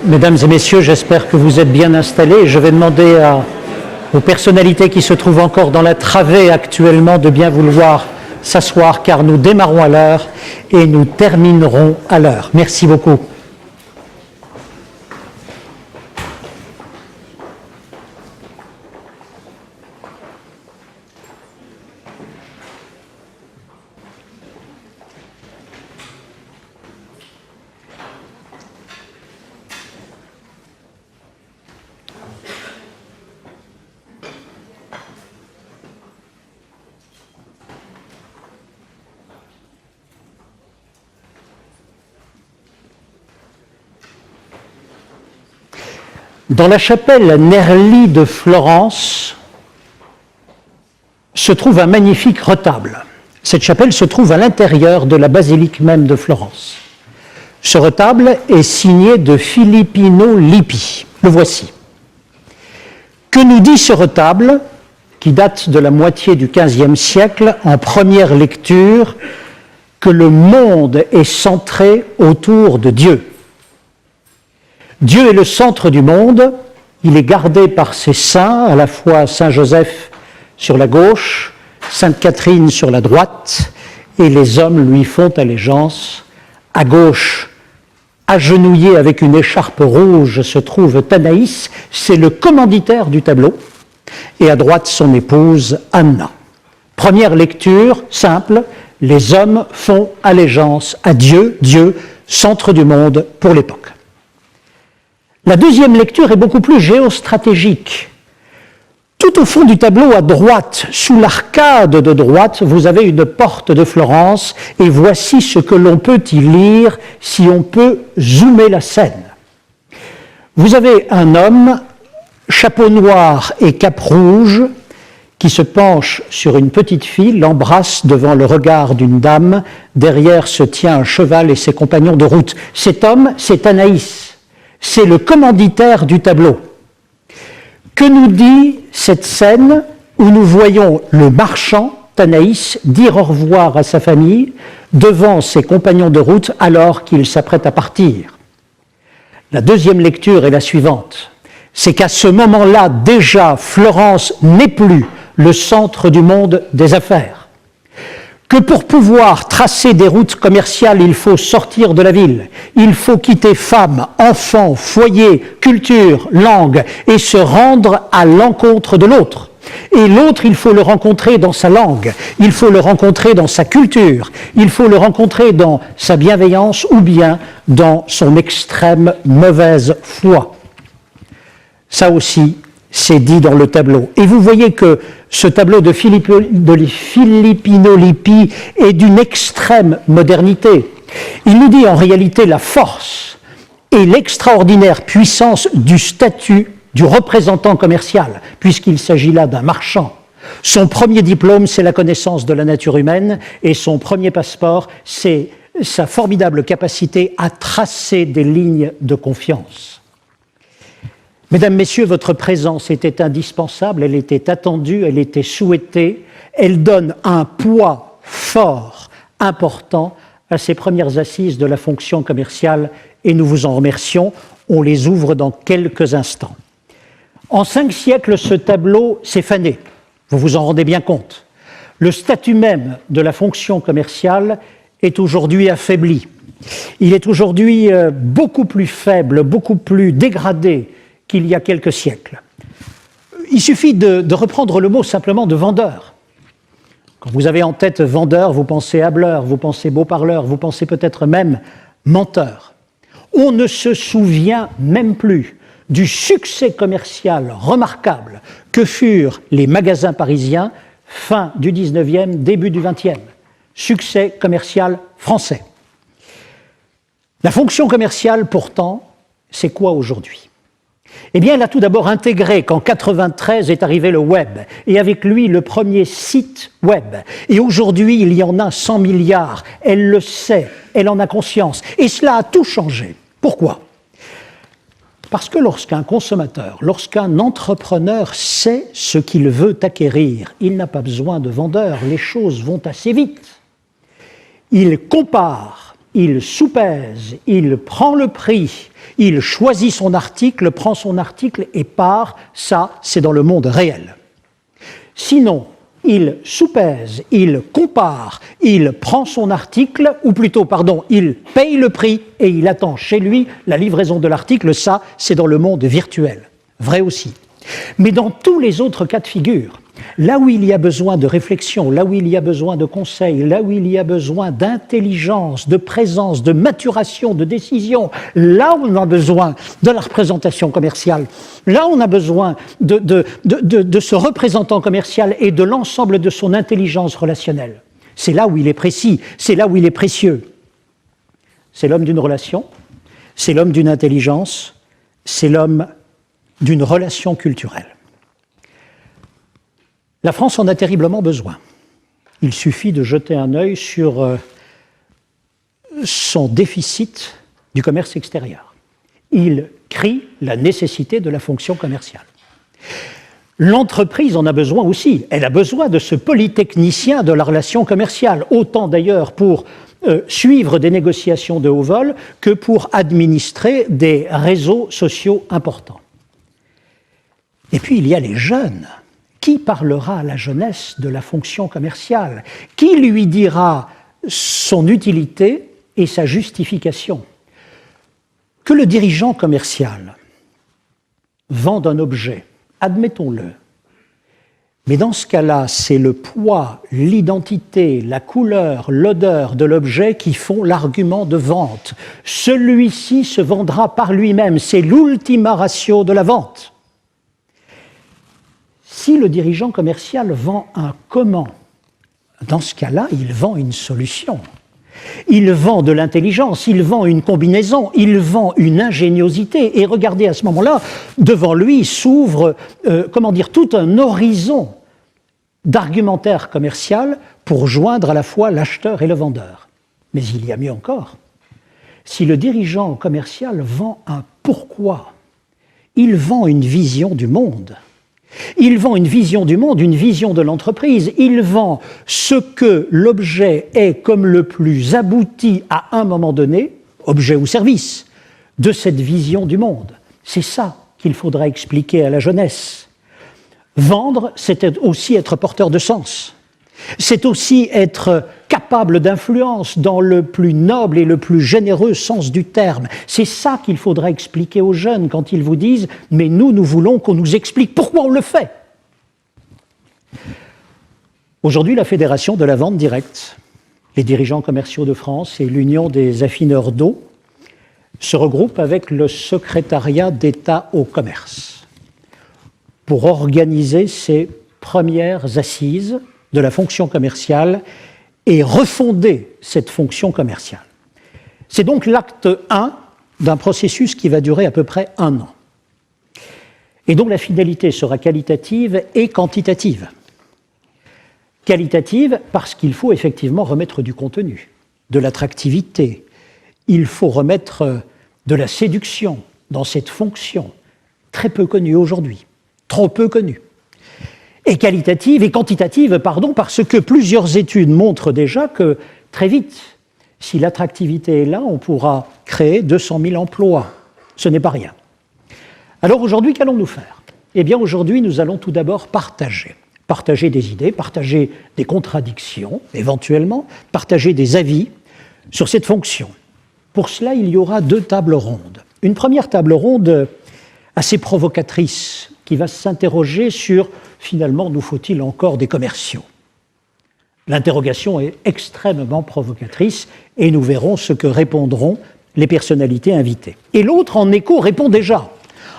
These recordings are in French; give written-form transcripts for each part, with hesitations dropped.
Mesdames et messieurs, j'espère que vous êtes bien installés. Je vais demander aux personnalités qui se trouvent encore dans la travée actuellement de bien vouloir s'asseoir, car nous démarrons à l'heure et nous terminerons à l'heure. Merci beaucoup. Dans la chapelle Nerli de Florence se trouve un magnifique retable. Cette chapelle se trouve à l'intérieur de la basilique même de Florence. Ce retable est signé de Filippino Lippi. Le voici. Que nous dit ce retable, qui date de la moitié du XVe siècle, en première lecture, que le monde est centré autour de Dieu. Dieu est le centre du monde, il est gardé par ses saints, à la fois Saint Joseph sur la gauche, Sainte Catherine sur la droite, et les hommes lui font allégeance. À gauche, agenouillé avec une écharpe rouge, se trouve Thanaïs, c'est le commanditaire du tableau, et à droite son épouse Anna. Première lecture, simple, les hommes font allégeance à Dieu, Dieu, centre du monde pour l'époque. La deuxième lecture est beaucoup plus géostratégique. Tout au fond du tableau, à droite, sous l'arcade de droite, vous avez une porte de Florence, et voici ce que l'on peut y lire si on peut zoomer la scène. Vous avez un homme, chapeau noir et cape rouge, qui se penche sur une petite fille, l'embrasse devant le regard d'une dame. Derrière se tient un cheval et ses compagnons de route. Cet homme, c'est Anaïs. C'est le commanditaire du tableau. Que nous dit cette scène où nous voyons le marchand, Thanaïs, dire au revoir à sa famille devant ses compagnons de route alors qu'il s'apprête à partir? La deuxième lecture est la suivante. C'est qu'à ce moment-là, déjà, Florence n'est plus le centre du monde des affaires. Que pour pouvoir tracer des routes commerciales, il faut sortir de la ville. Il faut quitter femmes, enfants, foyer, culture, langue et se rendre à l'encontre de l'autre. Et l'autre, il faut le rencontrer dans sa langue, il faut le rencontrer dans sa culture, il faut le rencontrer dans sa bienveillance ou bien dans son extrême mauvaise foi. Ça aussi, c'est dit dans le tableau. Et vous voyez que ce tableau de Filippino Lippi est d'une extrême modernité. Il nous dit en réalité la force et l'extraordinaire puissance du statut du représentant commercial, puisqu'il s'agit là d'un marchand. Son premier diplôme, c'est la connaissance de la nature humaine, et son premier passeport, c'est sa formidable capacité à tracer des lignes de confiance. Mesdames, Messieurs, votre présence était indispensable, elle était attendue, elle était souhaitée, elle donne un poids fort, important à ces premières assises de la fonction commerciale et nous vous en remercions. On les ouvre dans quelques instants. En 5 siècles, ce tableau s'est fané, vous vous en rendez bien compte. Le statut même de la fonction commerciale est aujourd'hui affaibli. Il est aujourd'hui beaucoup plus faible, beaucoup plus dégradé qu'il y a quelques siècles. Il suffit de reprendre le mot simplement de vendeur. Quand vous avez en tête vendeur, vous pensez hableur, vous pensez beau parleur, vous pensez peut-être même menteur. On ne se souvient même plus du succès commercial remarquable que furent les magasins parisiens fin du 19e, début du 20e. Succès commercial français. La fonction commerciale, pourtant, c'est quoi aujourd'hui ? Eh bien, elle a tout d'abord intégré qu'en 1993 est arrivé le web, et avec lui le premier site web. Et aujourd'hui, il y en a 100 milliards. Elle le sait, elle en a conscience. Et cela a tout changé. Pourquoi ? Parce que lorsqu'un consommateur, lorsqu'un entrepreneur sait ce qu'il veut acquérir, il n'a pas besoin de vendeur, les choses vont assez vite. Il compare il soupèse, il prend le prix, il choisit son article, prend son article et part. Ça, c'est dans le monde réel. Sinon, il soupèse, il compare, il prend son article, ou plutôt, pardon, il paye le prix et il attend chez lui la livraison de l'article. Ça, c'est dans le monde virtuel. Vrai aussi. Mais dans tous les autres cas de figure, là où il y a besoin de réflexion, là où il y a besoin de conseils, là où il y a besoin d'intelligence, de présence, de maturation, de décision, là où on a besoin de la représentation commerciale, là où on a besoin de ce représentant commercial et de l'ensemble de son intelligence relationnelle, c'est là où il est précis, c'est là où il est précieux. C'est l'homme d'une relation, c'est l'homme d'une intelligence, c'est l'homme d'une relation culturelle. La France en a terriblement besoin. Il suffit de jeter un œil sur son déficit du commerce extérieur. Il crie la nécessité de la fonction commerciale. L'entreprise en a besoin aussi. Elle a besoin de ce polytechnicien de la relation commerciale, autant d'ailleurs pour suivre des négociations de haut vol que pour administrer des réseaux sociaux importants. Et puis il y a les jeunes. Qui parlera à la jeunesse de la fonction commerciale? Qui lui dira son utilité et sa justification? Que le dirigeant commercial vende un objet, admettons-le, mais dans ce cas-là, c'est le poids, l'identité, la couleur, l'odeur de l'objet qui font l'argument de vente. Celui-ci se vendra par lui-même, c'est l'ultima ratio de la vente. Si le dirigeant commercial vend un comment, dans ce cas-là, il vend une solution. Il vend de l'intelligence, il vend une combinaison, il vend une ingéniosité. Et regardez, à ce moment-là, devant lui s'ouvre, tout un horizon d'argumentaire commercial pour joindre à la fois l'acheteur et le vendeur. Mais il y a mieux encore. Si le dirigeant commercial vend un pourquoi, il vend une vision du monde. Il vend une vision du monde, une vision de l'entreprise. Il vend ce que l'objet est comme le plus abouti à un moment donné, objet ou service, de cette vision du monde. C'est ça qu'il faudra expliquer à la jeunesse. Vendre, c'est aussi être porteur de sens. C'est aussi être capable d'influence dans le plus noble et le plus généreux sens du terme. C'est ça qu'il faudra expliquer aux jeunes quand ils vous disent « mais nous voulons qu'on nous explique pourquoi on le fait ». Aujourd'hui, la Fédération de la vente directe, les dirigeants commerciaux de France et l'Union des affineurs d'eau se regroupent avec le secrétariat d'État au commerce pour organiser ces premières assises de la fonction commerciale et refonder cette fonction commerciale. C'est donc l'acte 1 d'un processus qui va durer à peu près 1 an. Et donc la finalité sera qualitative et quantitative. Qualitative parce qu'il faut effectivement remettre du contenu, de l'attractivité. Il faut remettre de la séduction dans cette fonction très peu connue aujourd'hui, trop peu connue. Et qualitative et quantitative, parce que plusieurs études montrent déjà que très vite, si l'attractivité est là, on pourra créer 200 000 emplois. Ce n'est pas rien. Alors aujourd'hui, qu'allons-nous faire? Eh bien aujourd'hui, nous allons tout d'abord partager des idées, partager des contradictions, éventuellement, partager des avis sur cette fonction. Pour cela, il y aura 2 tables rondes. Une première table ronde assez provocatrice, qui va s'interroger sur, finalement, nous faut-il encore des commerciaux? L'interrogation est extrêmement provocatrice et nous verrons ce que répondront les personnalités invitées. Et l'autre, en écho, répond déjà,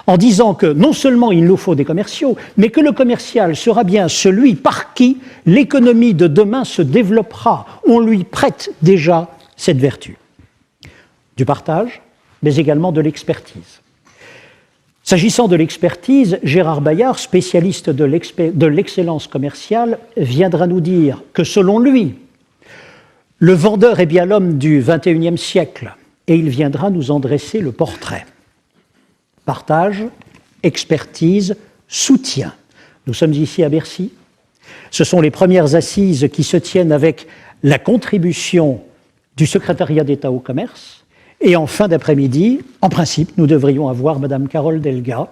en disant que non seulement il nous faut des commerciaux, mais que le commercial sera bien celui par qui l'économie de demain se développera. On lui prête déjà cette vertu. Du partage, mais également de l'expertise. S'agissant de l'expertise, Gérard Bayard, spécialiste de l'excellence commerciale, viendra nous dire que selon lui, le vendeur est bien l'homme du XXIe siècle et il viendra nous en dresser le portrait. Partage, expertise, soutien. Nous sommes ici à Bercy. Ce sont les premières assises qui se tiennent avec la contribution du secrétariat d'État au commerce. Et en fin d'après-midi, en principe, nous devrions avoir Mme Carole Delga,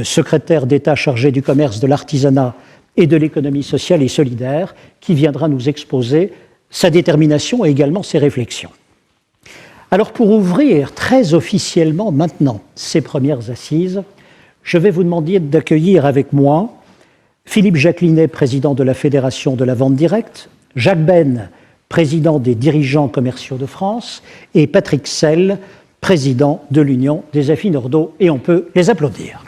secrétaire d'État chargée du commerce, de l'artisanat et de l'économie sociale et solidaire, qui viendra nous exposer sa détermination et également ses réflexions. Alors pour ouvrir très officiellement maintenant ces premières assises, je vais vous demander d'accueillir avec moi Philippe Jacquelinet, président de la Fédération de la vente directe, Jacques Ben, président des dirigeants commerciaux de France, et Patrick Sell, président de l'Union des AFI Nordo, et on peut les applaudir.